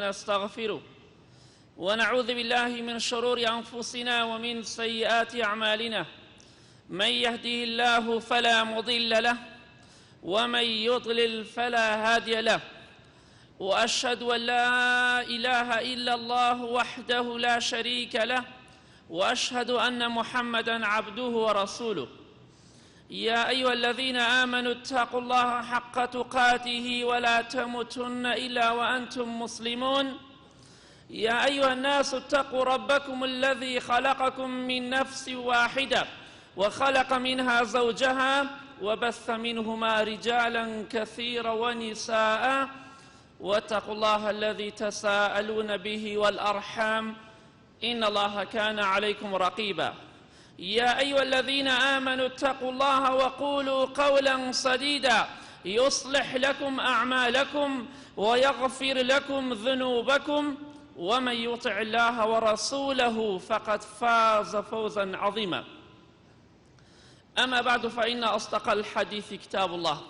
نستغفره ونعوذ بالله من شرور أنفسنا ومن سيئات أعمالنا من يهده الله فلا مضل له ومن يضلل فلا هادي له وأشهد أن لا إله إلا الله وحده لا شريك له وأشهد أن محمدًا عبده ورسوله يا أيها الذين آمنوا اتقوا الله حق تقاته ولا تموتن إلا وأنتم مسلمون يا أيها الناس اتقوا ربكم الذي خلقكم من نفس واحدة وخلق منها زوجها وبث منهما رجالا كثيرا ونساء واتقوا الله الذي تساءلون به والأرحام إن الله كان عليكم رقيبا يا أيها الذين آمنوا اتقوا الله وقولوا قولا سديدا يصلح لكم أعمالكم ويغفر لكم ذنوبكم ومن يطع الله ورسوله فقد فاز فوزا عظيما أما بعد فإن أصدق الحديث كتاب الله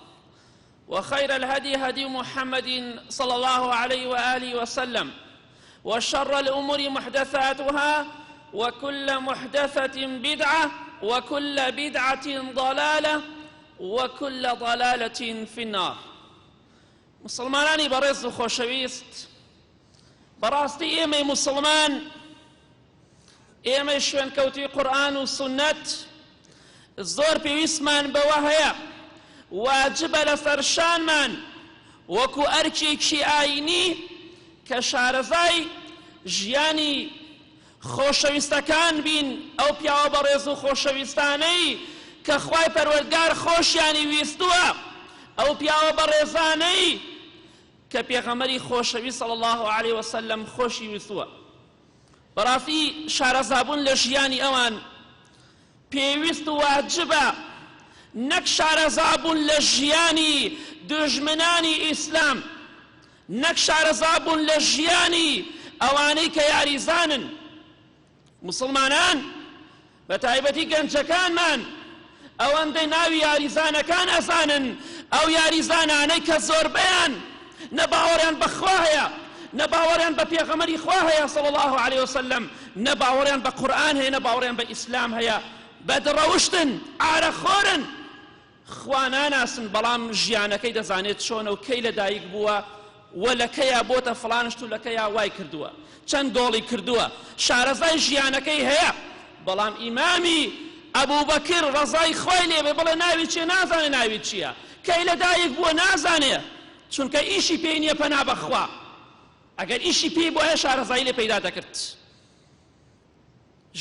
وخير الهدي هدي محمد صلى الله عليه وآله وسلم وشر الأمور محدثاتها وكل محدثة بدعة وكل بدعة ضلالة وكل ضلالة في النار مسلمانانی بەڕێز و خۆشەویست بەڕاستی ئێمەی مسلمان ئێمەی شوێنکەوتی قورئان و سونەت زۆر پێویستمان بەوە هەیە واجبە لەسەر شانمان وەکو ئەرکێکی ئاینی کە شارەزای ژیانی خۆشەویستەکان بین ئەو پیاوە بەڕێز و خۆشەویستانەی کە خوای پەروەردگار خۆشیانی ویستووە ئەو پیاوە بەڕێزانەی کە پێغەمبەری خۆشەویست صلی الله علیه وسلم خۆشی ویستووە بەڕاستی شارەزابوون لە ژیانی ئەوان پێویست و واجبە نەک شارەزابوون لە ژیانی دوژمنانی ئیسلام نەک شارەزابوون لە ژیانی ئەوانەی کە یاریزانن مسلمانان بە تایبەتی گەنجەکانمان ئەوەندەی ناوی یاریزانەکان ئەزانن ئەو یاریزانانەی کە زۆربەیان نە باوەڕیان بەخوا هەیە نە باوەڕیان بە پێغەمبەری خوا هەیە صلی الله علیه وسلم نە باوەڕیان بە قورئان هەیە نە باوەڕیان بە ئیسلام هەیە بەدڕەوشتن ئارەخۆرن خوا ناناسن بەڵام ژیانەکەی دەزانێت چۆنە و کەی لەدایک بووە و لە کەیە بۆتە فڵانشت و لە کەیە وای کردووە چەند دۆڵی کردووە شارەزای ژیانەکەی هەیە بەڵام ئیمامی ئەبوبەکر ڕەزای خوای لێبێ بڵێ ناوی چیە نازانێ ناوی چییە کەی لەدایک بووە نازانێ چونکە ئیشی پێی نییە پەنا بەخوا ئەگەر ئیشی پێی بۆ هەیە شارەزایی لێ پەیدا دەکرد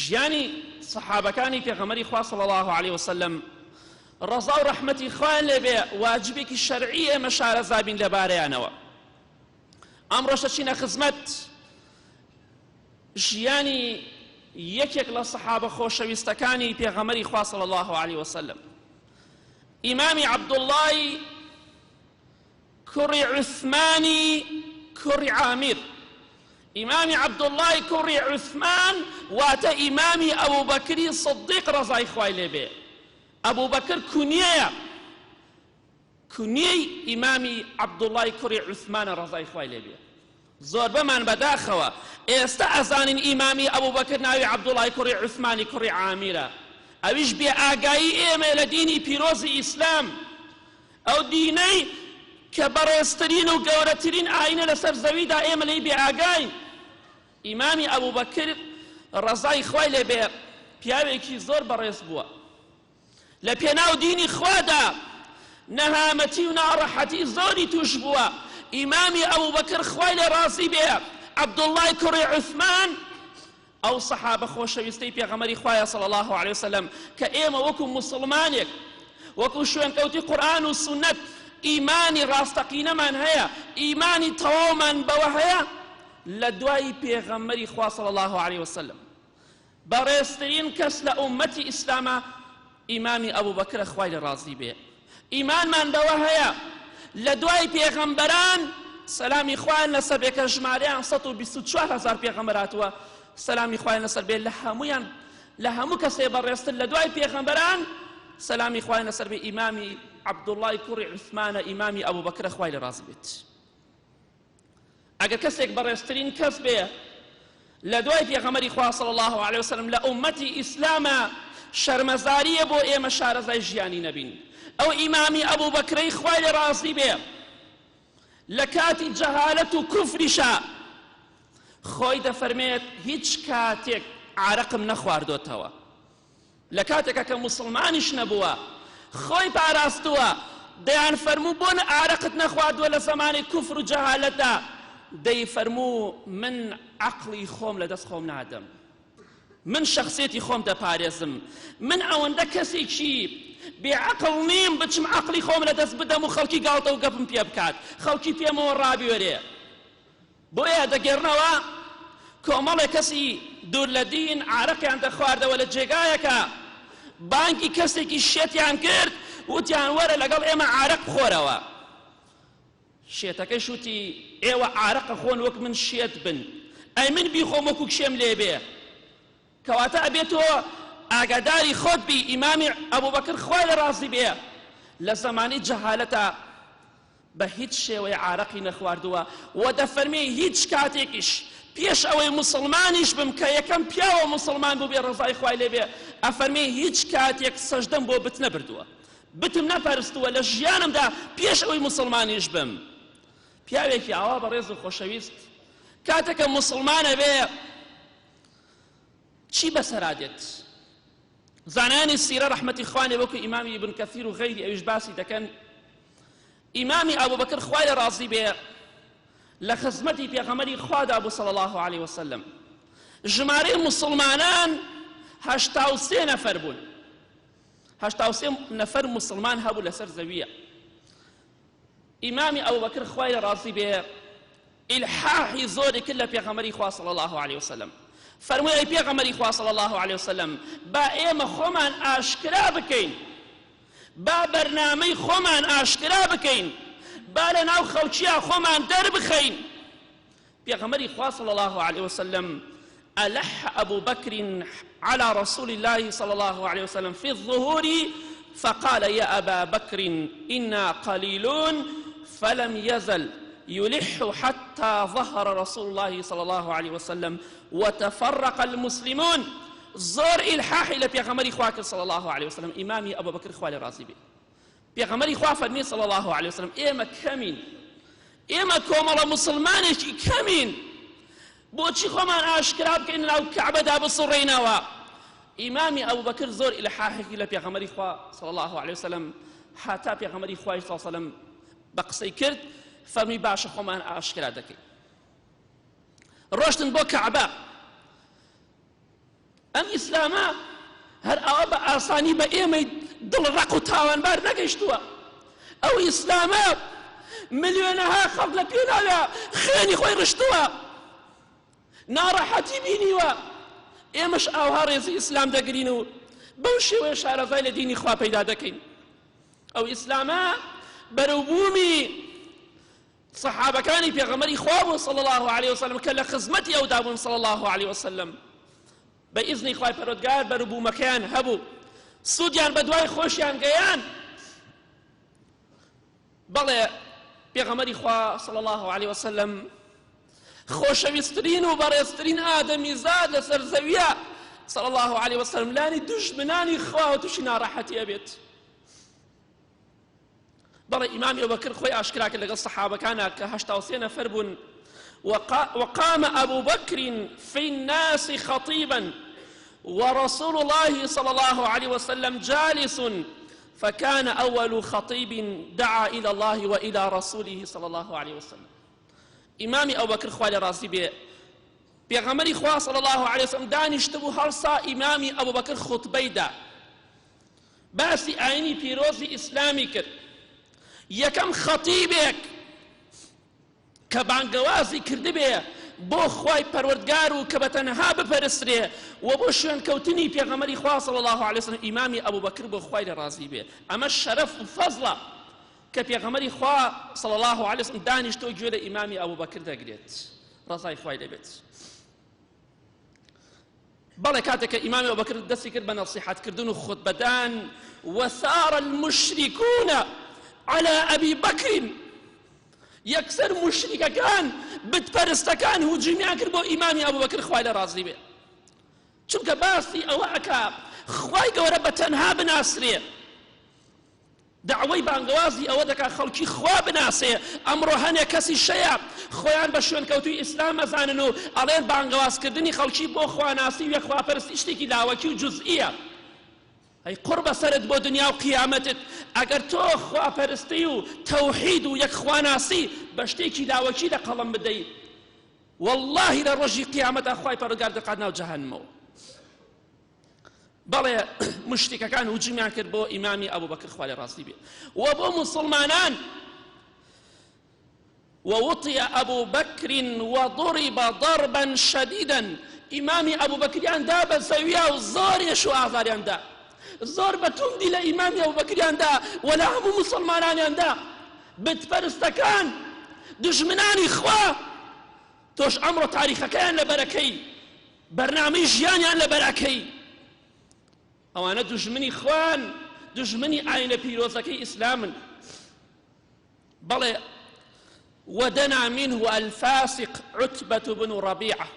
ژیانی سەحابەکانی پێغەمبەری خوا صلی الله علیه وسلم ڕەزا و ڕەحمەتی خوایان لێبێ واجبێکی شەرعی ئێمە شارەزا بین لەبارەیانەوە ئەمڕۆ چینە خزمەت ژیانی یەکێک لە سەحابە خۆشەویستەکانی پێغەمبەری خوا صلی الله علیه وسلم ئیمامی عەبدوڵڵای کوڕی عوسمانی کوڕی عامیر ئیمامی عەبدوڵڵای کوڕی عوسمان واتە ئیمامی ئەبوبەکری سیدیق ڕەزای خوای لێبێ ئەبوبەکر کونیەیە کونیەی ئیمامی عەبدوڵڵای کوڕی عوسمانە ڕەزای خوای لێبێ زۆربەمان بەداخەوە ئێستا ئەزانین ئیمامی ئەبوبەکر ناوی عەبدوڵڵای کوڕی عوسمانی کوڕی عامیرە ئەویش بێ ئاگایی ئێمە لە دینی پیرۆزی ئیسلام ئەو دینەی کە بەڕێزترین و گەورەترین ئاینە لەسەر زەویدا ئێمە لێی بێ ئاگاین ئیمامی ئەبوبەکر ڕەزای خوای لێبێ پیاوێکی زۆر بەڕێز بووە لە پێناو دینی خوادا نەهامەتی و ناڕەحەتی زۆری توش بووە ئیمامی ئەبوبەکر خوای لێ ڕازی بێ عەبدوڵڵای کوڕی عوسمان ئەو سەحابە خۆشەویستەی پێغەمبەری خوایە صلی الله علیه وسلم کە ئێمە وەکو مسلمانێک وەکو شوێنکەوتی قورئان و سونەت ئیمانی ڕاستەقینەمان هەیە ئیمانی تەواومان بەوە هەیە لە دوای پێغەمبەری خوا صلی الله علیه وسلم بەڕێزترین کەس لە ئومەتی ئیسلامە ئیمامی ئەبوبەکرە خوای لێ ڕازی بێ ئیمانمان بەوە هەیە لە دوای پێغەمبەران سەلامی خوایان لەسەر بێ کە ژمارەیان 124,000 پێغەمبەر هاتووە سەلامی خوایان لەسەر بێ لە هەموو کەسێ بەڕێزتر لە دوای پێغەمبەران سەلامی خوایان لەسەر بێ ئیمامی عەبدوڵڵای کوڕی عوسمانە ئیمامی ئەبوبەکرە خوای لێ ڕازی بێت ئەگەر کەسێک بەڕێزترین کەس بێ لە دوای پێغەمبەری خوا صلی الله علیه وسلم لە ئومەتی ئیسلامە شەرمەزاریە بۆ ئێمە شارەزای ژیانی نەبین. ئەو ئیمامی ئەبوو بەکرەی خوای لێ ڕازی بێ لە کاتی جەهالەت و کوفریشە خۆی دەفەرمێت هیچ کاتێک عارەقم نەخواردۆتەوە، لە کاتێکە کە موسڵمانیش نەبووە خۆی پاراستووە دەیان فەرموو بۆ عارەقت نەخواردووە لە زەمانی کوفر و جەهالەتدا، دەی فەرموو من عەقڵی خۆم لەدەست خۆم نادەم، من شخصیەتی خۆم دەپارێزم، من ئەوەندە کەسێکی بێعەقڵ نیم بچم عەقڵی خۆم لەدەست بدەم و خەڵکی گاڵتە و گەپم پێ بکات، خەڵکی پێمەوە ڕابوێرێ. بۆیە دەگەڕنەوە کۆمەڵێک کەسی دوور لە دین عارەقیان دەخواردەوە لە جێگایەکە بانگی کەسێکی شێتیان کرد وتیان وەرە لەگەڵ ئێمە عارەق بخۆرەوە. شێتەکەی شوتی ئێوە عارەقە خۆن وەک من شێت بن، ئەی من بیخۆم وەکو کشێم لێ بێ. کەواتە ئەبێتەوە ئاگاداری خۆت بی. ئیمامی ئەبوو بەکر خوای لە ڕازی بێ لە زەمانی جەهالەتە بە هیچ شێوەیە عارەقی نەخواردووە و دەفەرمێ هیچ کاتێکیش پێش ئەوەی موسڵمانیش بم کە یەکەم پیاوە موسڵمان بوو بێ ڕزای خوای لێ بێ، ئەفەرمێ هیچ کاتێک سەجدەم بۆ بت نەبردووە، بتم نەپەرستووە لە ژیانمدا پێش ئەوەی موسڵمانیش بم. پیاوێکی ئاوا بەڕێز و خۆشەویست کاتێکە موسڵمانە بێ چی بەسەرادێت؟ زانانی سیرە ڕەحمەتی خوانێ وەکو ئیمامی ئیبن کەثیر و غەیری ئەویش باسی دەکەن. ئیمامی ئەبوو بەکر خوای لە ڕازی بێ لە خزمەتی پێغەمبەری خوادا بوو صلی الله علیه وسلم. ژمارەی موسڵمانان 83 نەفەر بوون، 83 نەفەر موسڵمان هەبوو لەسەر زەویە. ئیمامی ئەبوو بەکر خوای لە ڕازی بێ ئیلحاحی زۆری کرد لە پێغەمبەری خوا صلی الله علیه وسلم. فەرمووی ئەی پێغەمبەری خوا صلی الله علیه وسلم با ئێمە خۆمان ئاشکرا بکەین، با بەرنامەی خۆمان ئاشکرا بکەین، با لە ناو خەڵکیە خۆمان دەربخەین. پێغەمبەری خوا صلی الله علیه وسلم ألح أبو بكر على رسول الله صلى الله عليه وسلم في الظهور فقال يا أبا بكر إنا قليلون فلم يزل يلح حتى ظهر رسول الله صلى الله عليه وسلم وتفرق المسلمون. زور إلحاح إلى بيغمري خواك صلى الله عليه وسلم. إمامي أبو بكر خوالي رازي بي بيغمري خواه فرمي صلى الله عليه وسلم إيما كمين إيما كومالا مسلمانشي كمين بۆچی خۆمان ئاشکرا بکەین ناو کەعبەدا بسڕێینەوە. ئیمامی ئەبوو بەکر زۆر ئیلحاحێکی لە پێغەمبەری خوا صلی الله علیه وسلم هاتا پێغەمبەری خوای صلی الله علیه وسلم بە قسەی کرد فەرمی باشە خۆمان ئاشکرا دەکەین. ڕۆشتن بۆ کەعبە. ئەم ئیسلامە هەر ئەوە بە ئاسانی بە ئێمەی دڵڕەق و تاوانبار نەگەیشتووە. ئەو ئیسلامە ملیۆنەها خەڵک لە پێناوە خوێنی خۆی ڕشتووە، ناڕەحەتی بینیوە. ئێمەش ئاوها ڕێزی ئیسلام دەگرین و بەو شێوەیە شارەزای لە دینی خوا پەیدا دەکەین. ئەو ئیسلامە بەرەوبوومی سەحابەکانی پێغەمبەری خوا بوو صلی الله علیه وسلم کە لە خزمەتی ئەودا بوون صلی الله علیه وسلم. بە ئیزنی خوای پەروەردگار بەرەوبوومەکەیان هەبوو، سوودیان بە دوای خۆشیان گەیان. بەڵێ پێغەمبەری خوا صلی الله علیه وسلم خۆشەویستترین و بەڕێزترین ئادەمی زاد لەسەر زەویە صلی الله علیه وسلم لانی دوژمنانی خوا و تووشی ناڕەحەتی ئەبێت. بەڵێ ئیمامی ئەبوبەکر خۆی ئاشکرا کرد لەگەڵ سەحابەکانە کە 83 نەفەر بوون. وقام أبو بكر في الناس خطيبا ورسول الله صلى الله عليه وسلم جالس فكان أول خطيب دعا إلى الله وإلى رسوله صلى الله عليه وسلم. إمامي أبو بكر خوالي راسي بي بيغمري خوا صلى الله عليه وسلم دانشتبو هرسا إمامي أبو بكر خطبي دا باسي آيني بيروزي إسلامي كر يكم خطيبك كبانقوازي كردبي بۆ خوای پەروەردگار و کە بەتەنها بپەرسترێ و بۆ شوێن کەوتنی پێغەمبەری خوا صلی الله علیه وسلم ئیمامی ئەبوو بەکر بۆ خوای لە ڕازی بێ. ئەمە شەرەف و فەزڵە کە پێغەمبەری خوا صلی الله علیه وسلم دانیشتۆ گوێ لە ئیمامی ئەبوو بەکر دەگرێت ڕزای خوای لێبێت. بەڵێ کاتێک کە ئیمامی ئەبوو بەکر دەستی کرد بە نەسیحەتکردن و خوتبەدان وثار المشركون على أبي بكر یەکسەر موشریکەکان بتپەرستەکان هوجومیان کرد بۆ ئیمامی ئەبوبەکر خوای لە ڕازی بێ، چونکە باسی ئەوە ئەکا خوای گەورە بە تەنها بناسرێ، دعوەی بانگوازی ئەوە دەکا خەڵکی خوا بناسێ. ئەمڕۆ هەنێک کەسی شەیە خۆیان بە شوێنکەوتوی ئیسلام مەزانن و ئەڵێن بانگوازکردنی خەڵکی بۆ خواناسی و یەکخواپەرستی شتێکی لاوەکی و جوزئیە. ئەی قڕ بەسەرت بۆ دنیا و قیامەتت، ئەگەر تۆ خواپەرستی و تەوحید و یەکخواناسی بە شتێکی لاوەکی لە قەڵەم بدەیت، واللهی لە ڕۆژی قیامەتە خوای پەروەردگار دەقات ناو جەهەنەمەوە. بەڵێ مشتێکەکان هوجومیان کرد بۆ ئیمامی ئەبوبەکر خوا لێ ڕاستی بێ و بۆ موسڵمانان. ووطئ أبو بكر وضرب ضربا شديدا، إمامي أبو بكر دا بزويا وزار يشو آذار دا زار بتوندي لإمامي أبو بكر دا ولا هم مسلمان دا بتفرستكان دجمناني خوا توش أمر تاريخ كان لبركي برنامج جيان لبركي أو أنا دجمني خوان دجمني عين بيروزكي إسلاما. بل ودنا منه الفاسق عتبة بن ربيعة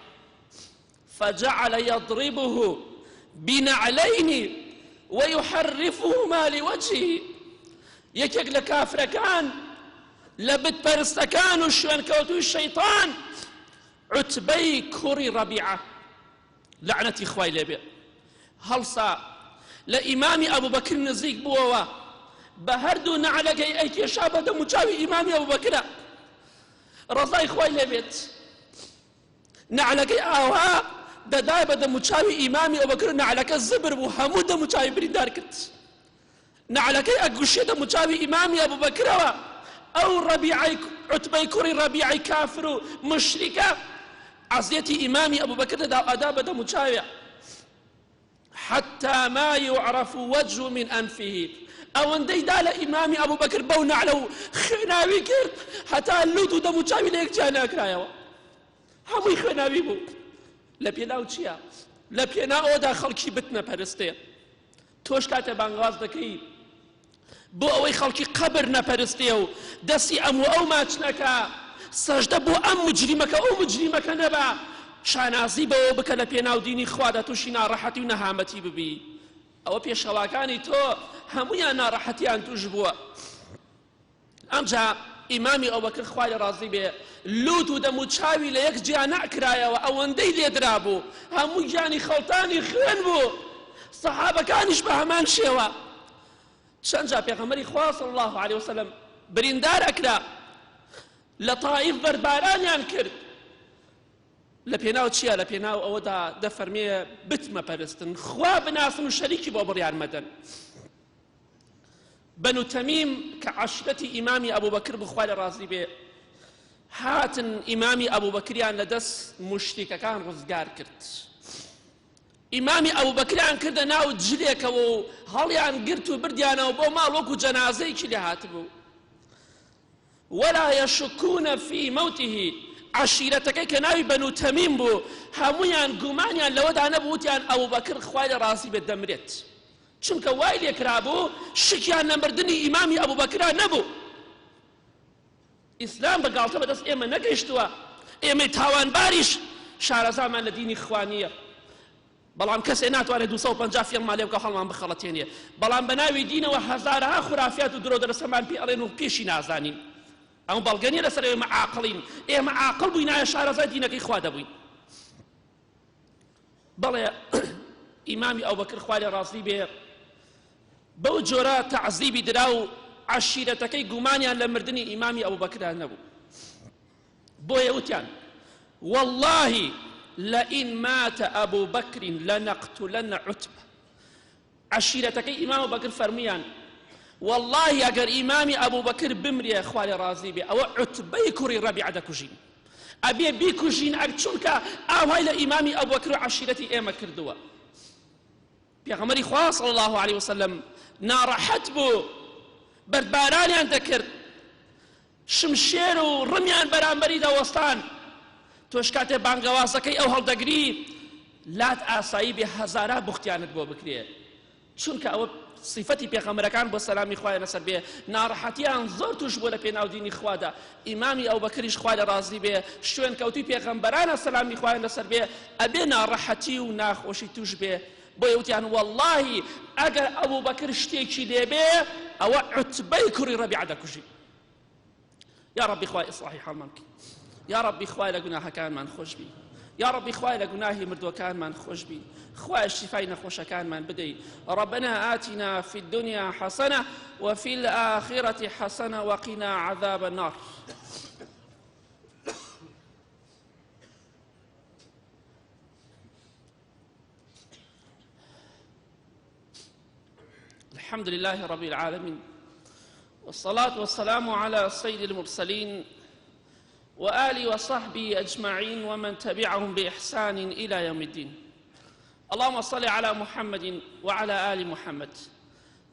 فجعل يضربه بنعلين ويحرفهما لوجهه. يكيك لكافر كان لبت برستكان وشوان كوتو الشيطان عتبي كوري ربيعة لعنة إخوائي لبي هلصا لإمام أبو بكر نزيق بوا بهردو نعلق أي شابه دمجاوي إمام أبو بكر رضای خوای لێبێت نعلەکەی ئاوا دەدای بە دەموچاوی ئیمامی ئەبوبەکر نعلەکە زبر بوو هەموو دەموچاوی بریندار کرد نعلەکەی ئەگوشێ دەموچاوی ئیمامی ئەبوبەکرەوە ئەو ڕەبیعەی عوتبەی کوڕی ڕەبیعەی کافر و مشریکە عەزیەتی ئیمامی ئەبوبەکر ئەدا بە دەموچاویە حتى ما يعرف وجه من أنفه ئەوەندەی دا لە ئیمامی ئەبوبەکر بەو نعلە و خوێناوی کرد هەتا لوت و دەموچاوی لە یەکجیا ناکرایەوە هەمووی خوێناوی بوو. لە پێناو چییە؟ لە پێناو ئەوەدا خەڵکی بتنە پەرستێ. تۆش کاتێ بانگواز دەکەی بۆ ئەوەی خەڵکی قەبر نەپەرستێ و دەستی ئەم و ئەو ماچنەکە سەژدە بۆ ئەم مجریمەکە ئەو مجریمەکە نەبا شانازی بەوە بکە لە پێناو دینی خوادا تووشی ناڕەحەتی و نەهامەتی ببی. ئەوە پێشەواکانی تۆ هەموویان ناڕەحەتیان توش بووە. ئەمجا ئیمامی ئەبوبەکر خوای لێ ڕازی بێ لوت و دەموچاوی لە یەک جیا نەکرایەوە ئەوەندەی لێدرا بوو هەموو گیانی خەڵتانی خوێن بوو سەحابەکانیش بە هەمان شێوە. چەند جا پێغەمبەری خوا صلی الله علیه وسلم بریندار ئەکرا لە تائیف بەربارانیان کرد لە پێناو چییە؟ لە پێناو ئەوەدا دەفەرمێ بتمە پەرستن خوا بناسن و شەریکی بۆ بڕیان مەدەن. بنو تەمیم کە عەشیرەتی ئیمامی ئەبوبەکر بوو خوا لێ ڕازی بێ هاتن ئیمامی ئەبوبەکریان لە دەست موشریکەکان ڕزگار کرد. ئیمامی ئەبوبەکریان کردە ناو جلێکەوە و هەڵیان گرت و بردیانەوە بۆ ماڵ وەکو جەنازەیەکی لێ هاتبوو. ولا يشكون في موته عشيرتەکەی کە ناوی بەنو تەمیم بوو هەموویان گومانیان لەوەدا نەبوو وتیان ئەبوبەکر خوای لێ ڕازی بێت دەمرێت چونکە وای لێکرا بوو شکیان لە مردنی ئیمامی ئەبوبەکرا نەبوو. ئیسلام بەگاڵتە بەدەست ئێمە نەگەیشتووە ئێمەی تاوانباریش شارەزامان لە دینی خوا نییە بەڵام کەسێ ناتوانێت 250 فێڵمان لێ بکە هەڵمان بخەڵەتێنێ بەڵام بە ناوی دینەوە هەزارها خورافات و درۆ دەرەسەمان پێ ئەڵێن و پێشی نازانین. ئەو بەڵگەنیە لەسەر ئێمە عاقڵین ئێمە عاقڵ بووینایە شارەزای دینەکەی خوا دەبووین. بەڵێ ئیمامی ئەبوبەکر خوا لێ ڕازی بێ بەو جۆرە تەعزیبی درا و عەشیرەتەکەی گومانیان لە مردنی ئیمامی ئەبوبەکرا نەبوو. بۆیە وتیان والله لئن مات أبو بكر لنقتلن عتبة. عشيرتكي إمام أبو بكر فرميان والله أجر إمامي أبو بكر بمري إخواني رازي بي أو عتبة كوري ربيعة دكوجين أبي بيكوجين أكتشونك أو هاي إمامي أبو بكر عشيرتي إيما كردوا بيغمري خواه صلى الله عليه وسلم نار حتبو بردباراني أن ذكر شمشير ورميان برامبري دا وسطان توش کاتێ بانگەوازەکەی ئەو هەڵدەگری لات ئاسایی بێ هەزارە بوختیانت بۆ بکرێ چونکە ئەوە صفەتی پێغەمبەرەکان بۆ سەلامی خوایە لەسەر بێ ناڕەحەتیان زۆر توش بوو لە پێناودینی خوادا. ئیمامی ئەوبەکریش خوا لە ڕازی بێ شوێن کەوتوی پێغەمبەرانە سەلامی خوایە لەسەر بێ ئەبێ ناڕەحەتی و ناخۆشی توش بێ. بۆیە وتیان وەڵڵاهی ئەگەر ئەبوبەکر شتێکی لێبێ ئەوە عوتبەی کوڕی ڕەبیعە دەکوژی. یا ربی خوای ئیصلاحی حاڵمان بکەی. یا ربی خوای لە گوناهەکانمان خۆش بی. یا ربی خوای لە گوناهی مردووەکانمان خۆش بی. خوای شیفای نەخۆشەکانمان بدەی. ربنا آتنا في الدنيا حسنة وفي الآخرة حسنة وقنا عذاب النار. الحمد لله رب العالمين والصلاة والسلام على سيد المرسلين وآله وصحبه أجمعين ومن تبعهم بإحسان إلى يوم الدين. اللهم صل على محمد وعلى آل محمد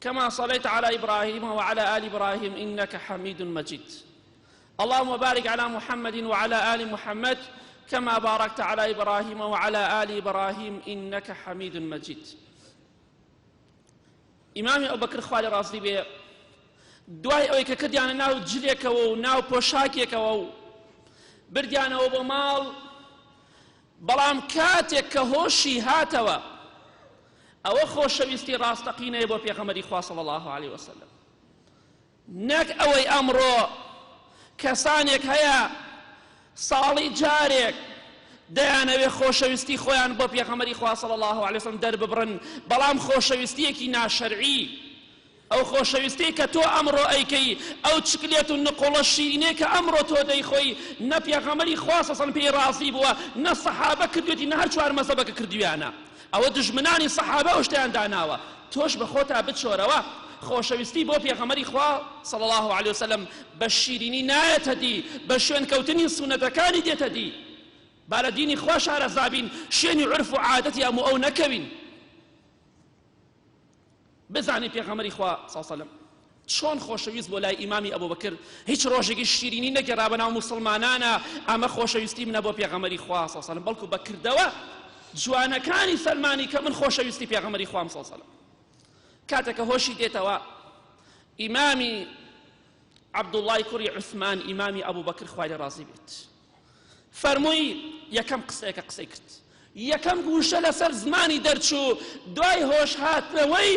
كما صليت على إبراهيم وعلى آل إبراهيم إنك حميد مجيد. اللهم بارك على محمد وعلى آل محمد كما باركت على إبراهيم وعلى آل إبراهيم إنك حميد مجيد. ئیمامی ئەوبەکر خوا لە ڕازی بێ دوای ئەوەی کە کردیانە ناو جلێکەوە و ناو پۆشاکێکەوە و بردیانەوە بۆ ماڵ، بەڵام کاتێک کە هۆشی هاتەوە ئەوە خۆشەویستی ڕاستەقینەیە بۆ پێغەمبەری خوا صلی الله علیه وسلم. نەک ئەوەی ئەمڕۆ کەسانێک هەیە ساڵی جارێک دەیانەوێ خۆشەویستی خۆیان بۆ پێغەمبەری خوا صلی الله علیه وسلم دەرببڕن، بەڵام خۆشەویستیەکی ناشەرعی، ئەو خۆشەویستی کە تۆ ئەمڕۆ ئەیکەی، ئەو چکلێت و نقوڵە شیرینەی کە ئەمڕۆ تۆ دەیخۆی، نە پێغەمبەری خوا صلی الله علیه وسلم پێی ڕازی بووە، نە سەحابە کردوێتی، نە هەر چوار مەزهەبەکە کردویانە. ئەوە دژمنانی سەحابە ئەو شتیان داناوە، تۆش بە خۆتا بچۆرەوە. خۆشەویستی بۆ پێغەمبەری خوا صلی الله علیه وسلم بە شیرینی نایەتە دی، بە شوێن کەوتنی سونەتەکانی دێتە دی. با لە دینی خوا شارەزابین، شوێنی عرف و عادەتی هەموو ئەو نەکەوین. بزانی پێغەمبەری خوا صلی الله علیه وسلم چۆن خۆشەویست بۆ لای ئیمامی ئەبوبەکر هیچ ڕۆژێکی شیرینی نەگەڕا بەناو موسڵمانانە ئەمە خۆشەویستی منە بۆ پێغەمبەری خوا صلی الله علیه وسلم، بەڵکو بەکردەوە جوانەکانی سەلمانی کە من خۆشەویستی پێغەمبەری خوام صلی الله علیه وسلم. کاتێکە هۆشی دێتەوە ئیمامی عەبدوڵڵای کوڕی عوسمان ئیمامی ئەبوبەکر خوای لێ ڕازی بێت فەرمووی یەکەم قسەیەکە قسەی کرد، یەکەم گوشە لەسەر زمانی دەرچوو دوای هۆش هاتنەوەی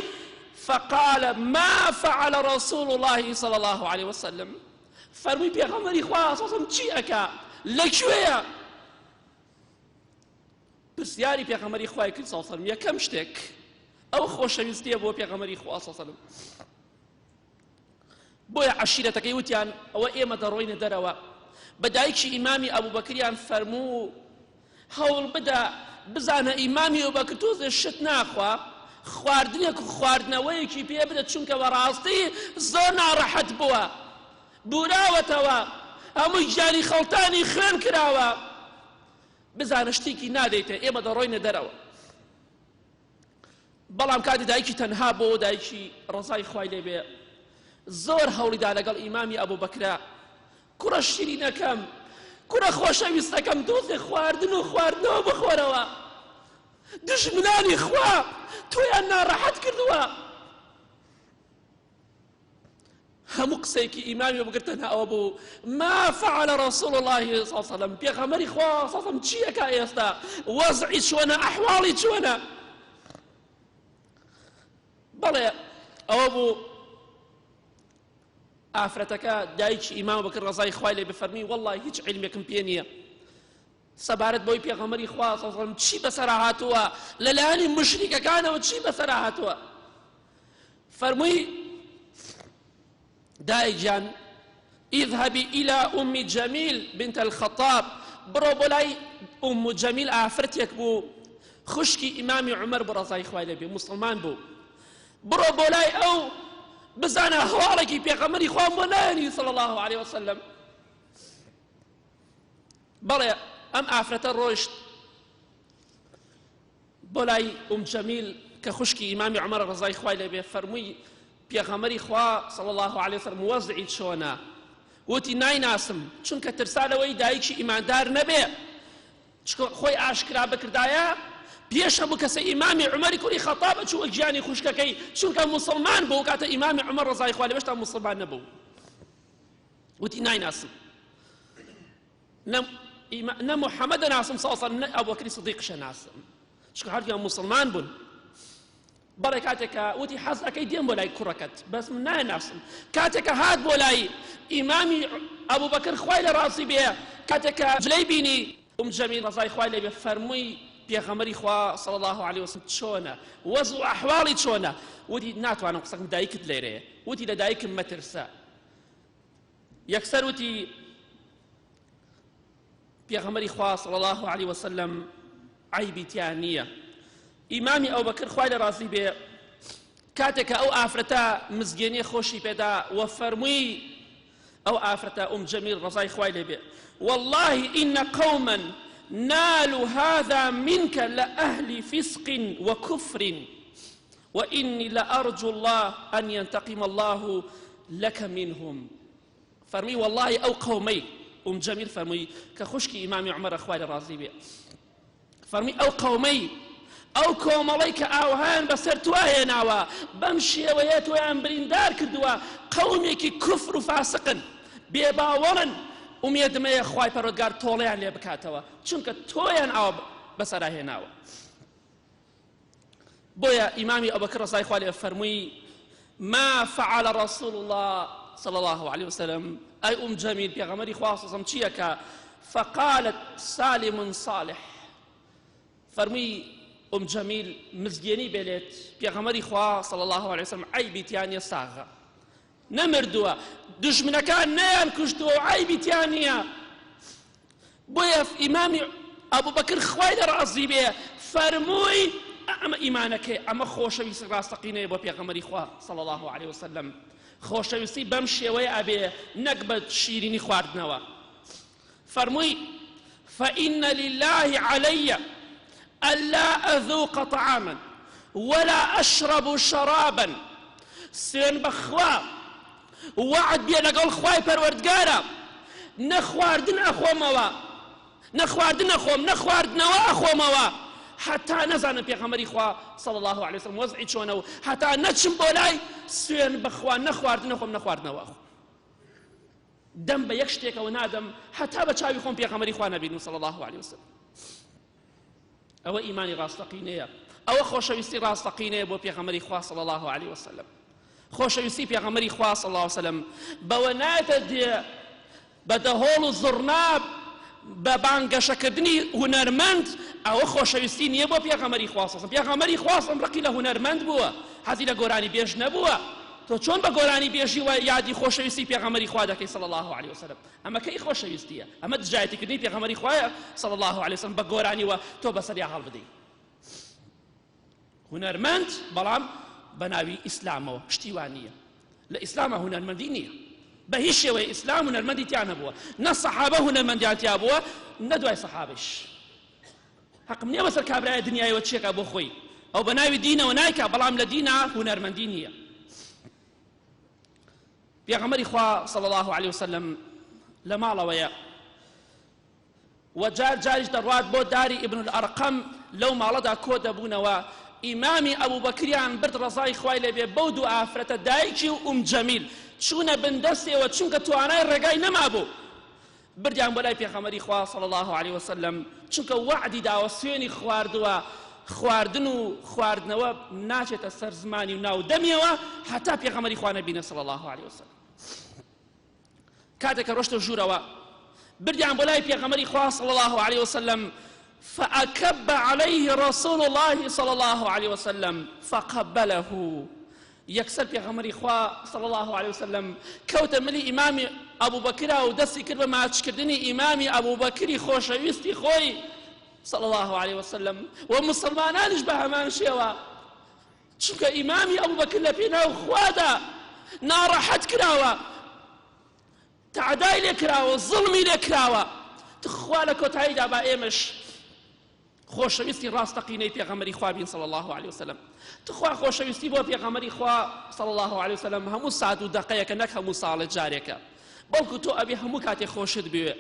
فقال ما فعل رسول الله صلى الله عليه وسلم. فەرمووی پێغەمبەری خوا صلی الله علیه وسلم چی ئەکا، لەکوێیە؟ پرسیاری پێغەمبەری خوای کرد صلی الله علیه وسلم. یەکەم شتێک ئەو خۆشەویستیە بۆ پێغەمبەری خوا صلی الله علیه وسلم. بۆیە عەشیرەتەکەی وتیان ئەوە ئێمە دەڕۆینە دەرەوە، بە دایکی ئیمامی ئەبوبەکریان فەرموو هەوڵ بدە بزانە ئیمامی ئەبوبەکر تۆزێ شت ناخوا، خواردنێک و خواردنەوەیەکی پێ بدە، چونکە بەڕاستی زۆر ناڕەحەت بووە، بوراوەتەوە، هەمووی گیانی خەڵتانی خوێن کراوە، بزانە شتێکی نادەیتە، ئێمە دەڕۆینە دەرەوە. بەڵام کاتی دایکی تەنها بۆ دایکی ڕزای خوای لێ بێ زۆر هەوڵیدا لەگەڵ ئیمامی ئەبوبەکرە، کوڕە شیرینەکەم، کوڕە خۆشەویستەکەم، دۆزێ خواردن و خواردنەوە بخۆرەوە، دژمنانی خوا تۆیان ناڕەحەت کردووە. هەموو قسەیەکی ئیمامی ئەبوبەکر تەنها ئەوە بوو ما فعل رسول الله صلی الله علیه وسلم. پێغەمبەری خوا صلی الله علیه وسلم چی ئەکا ئێستا، وەزعی چۆنە، ئەحواڵی چۆنە؟ بەڵێ ئەوە بوو ئافرەتەکە دایکی ئیمام ئەبوبەکر ڕەزای خوای لێ بفەرمی وەڵڵی هیچ عیلمێکم پێ نییە، سەبارەت بۆی پێغەمبەری خوا صلی الله علیه وسلم چی بەسەرا هاتووە، لەلایەنی مشریکەکانەوە چی بەسەرا هاتووە. فەرمووی دایکجان اذهبي إلى أم جميل بنت الخطاب، بڕۆ بۆ لای ئوم جەمیل ئافرەتێک بوو خوشکی ئیمامی عومەر بە ڕەزای خوای لێ بێ، موسڵمان بوو، بڕۆ بۆ لای ئەو بزانە هەواڵێکی پێغەمبەری خوا بۆ نایەنی صلی الله علیه وسلم. بەڵێ ئەم ئافرەتە ڕۆیشت بۆ لای ئوم جەمیل کە خوشکی ئیمامی عومەر ڕەزای خوای لێ بێ، فەرمووی پێغەمبەری خوا صلی الله علیه وسلم وەزعی چۆنە؟ وتی نایناسم، چونکە ترسالەوەی دایکی ئیماندار نەبێ، خۆی ئاشکرا بکردایە پێش هەموو کەسە ئیمامی عومەری کوڕی خەتاب ئەچووە گیانی خوشکەکەی چونکە موسڵمان بوو کاتە ئیمامی عومەر ڕەزای خوا لێ بێشتا موسڵمان نەبوو وتی نایناسم نە محەممەدە ناسم ساڵسان نە ئەبوبەکری سیدیقشە ناسم چونکە هەردوویان موسڵمان بوون بەڵێ کاتێکە وتی حەز ئەەکەی دێم بۆ لای کوڕەکەت بەس من ناناسم کاتێکە هات بۆ لای ئیمامی ئەبوبەکر خوای لە ڕاستی بێ کاتێکە جلەی بینی جەمیل ڕەزای خوای لێ بێ فەرمووی پێغەمبەری خوا صلی الله علیه وسلم چۆنە وەزع و ئەحواڵی چۆنە وتی ناتوانم قسەکەم دایکت لێرەیە وتی لە دایکم مەترسە یەکسەر وتی پێغەمبەری خوا صلی الله علیه وسلم عیبی تیان نییە ئیمامی ئەبوبەکر خوای لە ڕازی بێ کاتێکە ئەو ئافرەتە مزگێنیە خۆشی پێدا وە فەرمووی ئەو ئافرەتە جەمیل ڕەزای خوای لێ بێ والله إن قوما نالوا هذا منك لأهل فسق وكفر وإني لأرجو الله أن ينتقم الله لك منهم فرمي والله أو قومي جميل فرمي كخشكي إمام عمر أخوالي الرازي بي فرمي أو قومي أو كومەڵەی کە ئاوهان بەسەر توایەناوە بەم شێوەیە تۆیان بریندار کردووە قەومێکی کوفر و فاسقن بێباوەڕن ئومێدمەیە خوای پەروەردگار تۆڵەیان لێ بکاتەوە چونکە تۆیان ئاو بەسەرا هێناوە بۆیە ئیمامی ئەبوبەکر ڕەزای خوا لێ فەرمووی ما فعل رسول الله صلى الله عليه وسلم أي جميل پێغەمبەری خوا صلی الله عليه وسلم چییە کە فقالت سالم صالح فەرمووی جەمیل مزگێنی بێلێت پێغەمبەری خوا صلی الله عليه وسلم عیبی تیان نییە ساغە نەمردووە دوژمنەکان نەیان کوشتووە و عیبی تیان نییە بۆیە ئیمامی ئەبوبەکر خوای لە ڕازی بێ فەرمووی ئەمە ئیمانەکەی ئەمە خۆشەویستی ڕاستەقینەیە بۆ پێغەمبەری خوا صلی الله عليه وسلم خۆشەویستی بەم شێوەیە ئەبێ نەک بە شیرینی خواردنەوە فەرمووی فإن لله علي ألا أذوق طعاما ولا أشرب شرابا سوێن بەخوا وعد بێ لەگەڵ خوای پەروەردگارە نەخواردن ئەخۆمەوە نەخواردن ئەخۆم نەخواردنەوە ئەخۆمەوە حتا نەزانم پێغەمبەری خوا صلی الله عليه وسلم وەزعی چۆنە و حتا نەچم بۆ لای سوێن بەخوا نەخواردن ئەخۆم نەخواردنەوە ئەخۆم دەم بە یەک شتێکەوە نادەم حتا بە چاوی خۆم پێغەمبەری خوا نەبینم صلی الله عليه وسلم ئەوە ئیمانی ڕاستەقینەیە ئەوە خۆشەویستی ڕاستەقینەیە بۆ پێغەمبەری خوا صلی الله عليه وسلم خۆشەویستی پێغەمبەری خوا صلی الله عليه وسلم بەوە نایەتە دێ بە دەهۆڵ و زڕناب بە بانگەشەکردنی هونەرمەند ئەوە خۆشەویستی نییە بۆ پێغەمبەری خوا صلی الله عليه وسلم پێغەمبەری خوا صلی الله عليه وسلم ڕقی لە هونەرمەند بووە حەزی لە گۆرانی بێژ نەبووە تۆ چۆن بە گۆرانی بێژی و یادی خۆشەویستی پێغەمبەری خوا دەکەی صلی الله عليه وسلم ئەمە کەی خۆشەویستیە ئەمە دژایەتیکردنی پێغەمبەری خوایە صلی الله عليه وسلم بە گۆرانی وە تۆ بەسەریا هەڵ بدەی هونەرمەند بەڵام بە ناوی ئیسلامەوە شتیوان نییە لە ئیسلامە هونەرمەندی نییە بە هیچ شێوەیە ئیسلام هونەرمەندی تیان نەبووە نە سەحابە هونەرمەندیان تیا بووە نە دوای سەحابەش حەقم نییە بەسەر کابرایە دنیایەوە چێکا بۆ خۆی ئەو بە ناوی دینەوە نایکا بەڵام لە دینە هونەرمەندی نییە پێغەمبەری خوا صلی الله عليه وسلم لە ماڵەوەیە و جاریش دەڕوات بۆ داری ئیبن الئەرقەم لەو ماڵەدا کۆ دەبوونەوە ئیمامی ئەبوبەکریان برد ڕەزای خوای لێ بێ بەو دوو ئافرەتە دایکی و جەمیل چوونە بندەستێەوە چونکە توانای ڕێگای نەمابوو بردیان بۆ لای پێغەمبەری خوا صلی الله عليه وسلم چونکە وعدی داوە سوێنی خواردووە خواردن و خواردنەوە ناچێتە سەر زمانی و ناودەمیەوە هەتا پێغەمبەری خوا نەبینە صلی الله عليه وسلم کاتێکە ڕۆشتە ژوورەوە بردیان بۆ لای پێغەمبەری خوا صلی الله عليه وسلم فأكب عليه رسول الله صلى الله عليه وسلم فقبله يكسر پێغەمبەری خوا صلى الله عليه وسلم کەوتە ملی ئیمامی ئەبوبەکرا و دەستی کرد بە ماچکردنی ئیمامی ئەبوبەکری خۆشەویستی خۆی صلى الله عليه وسلم ومسلمانانش بە هەمان شێوە چونکە ئیمامی ئەبوبەکر لە پێناو خوادا ناڕەحەت کراوە تعدای لێ کراوە زڵمی لێ کراوە خوا لە کۆتاییدا با ئێمەش خۆشەویستی ڕاستەقینەی پێغەمبەری خوا بین صلی الله عليه وسلم تخوا خۆشەویستی بۆ پێغەمبەری خوا صلی الله عليه وسلم هەموو سات و دەقەیەکە نەک هەموو ساڵێک جارێکە بەڵکو تۆ ئەبێ هەموو کاتێک خۆشت بوێ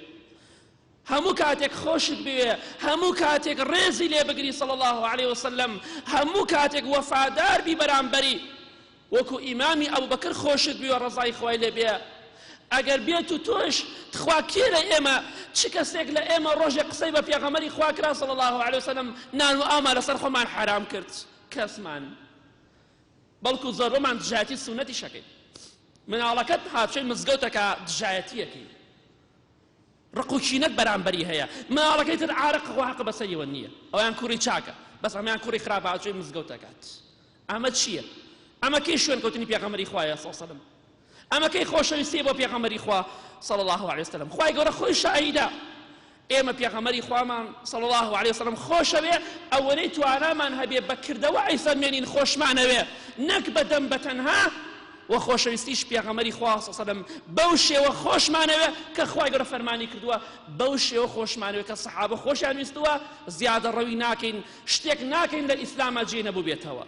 هەموو کاتێک خۆشت بوێ، هەموو کاتێک ڕێزی لێ بگری صلی الله عليه وسلم، هەموو کاتێک وەفادار بی بەرامبەری وەکو ئیمامی ئەبوبەکر خۆشت بوێ ڕەزای خوای لێ بێ. ئەگەر بێت و تۆش تخوا کێ لە ئێمە چ کەسێک لە ئێمە ڕۆژێک قسەی بە پێغەمبەری خوا کرا صلی الله عليه وسلم نان و ئاما لەسەر خۆمان حرام کرد؟ کەسمان. بەڵکو زۆربەمان دژایەتی سونەتی شەکەین. مناڵەکەت هاوچەی مزگەوتەکە دژایەتیەکەی، ڕقوچینەت بەرامبەری هەیە، مناڵەکەی تر عارق حەق بەسەریەوە نییە، ئەویان کوڕی چاکە، بەس ئەمیان کوڕی خراپە هاوچەی مزگەوتەکات. ئەمە چییە؟ ئەمە کەی شوێن کەوتنی پێغەمبەری خوایە صلی الله عليه وسلم؟ ئەمە کەی خۆشەویستی بۆ پێغەمبەری خوا صلی الله عليه وسلم؟ خوای گەورە خۆی شاهیدە ئێمە پێغەمبەری خوامان صلی الله عليه وسلم خۆشەوێ ئەوەی توانامان هەبێ بەکردەوە ئەیفەرمێنین خۆشمانەوێ، نەک بەدەم بەتەنها و خۆشەویستیش پێغەمبەری خوا صلی الله عليه وسلم بەو شێوە خۆشمانەوێ کە خوای گەورە فەرمانی کردووە، بەو شێوە خۆشمانەوێ کە سەحابە خۆشیان ویستووە، زیادە ڕەوی ناکەین، شتێک ناکەین لە ئیسلامە جێ نەبوو بێتەوە.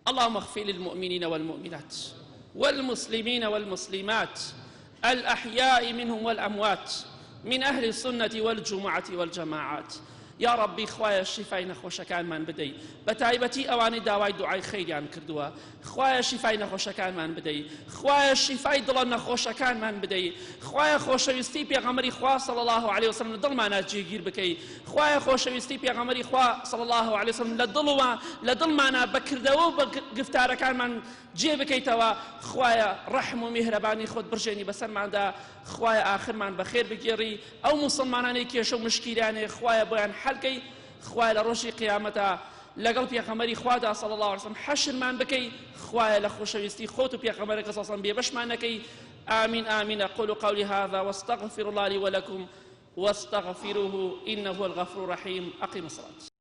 اللهم اغفر للمؤمنين والمؤمنات والمسلمين والمسلمات الأحياء منهم والأموات من أهل السنة والجمعة والجماعات. يا ربي خوايا شفای نەخۆشەکانمان بدەی، بەتایبەتی ئەوانەی داوای دوعای خەیریان کردووە، خوايا شفای نەخۆشەکانمان بدەی، خوايا شفای دڵە نەخۆشەکانمان بدەی، خوايا خۆشەویستی پێغەمبەری خوا صلی الله عليه وسلم لە دڵمانە جێگیر بکەی، خوايا خۆشەویستی پێغەمبەری خوا صلی الله عليه وسلم لە دڵمانە بەکردەوە و بە گفتارەکانمان جێ بکەیتەوە، خوايا ڕەحم و میهرەبانی خۆت برژێنی بەسەرماندا، خوايا ئاخرمان بەخێر بگێڕی، ئەو موسڵمانانەی کێشە و مشکیلانێ خوايا بۆیان حەلکەی، خوايا لە ڕۆژی قیامەتە لەگەڵ پێغەمبەری خوادا صلی الله عليه وسلم حەشرمان بکەی، خوايا لە خۆشەویستی خۆت و پێغەمبەرێک صلی الله عليه وسلم بێبەشمان نەکەی. آمين آمين. أقول قولي هذا واستغفر الله لي ولكم واستغفروه إنه هو الغفور الرحيم. أقيموا الصلاة.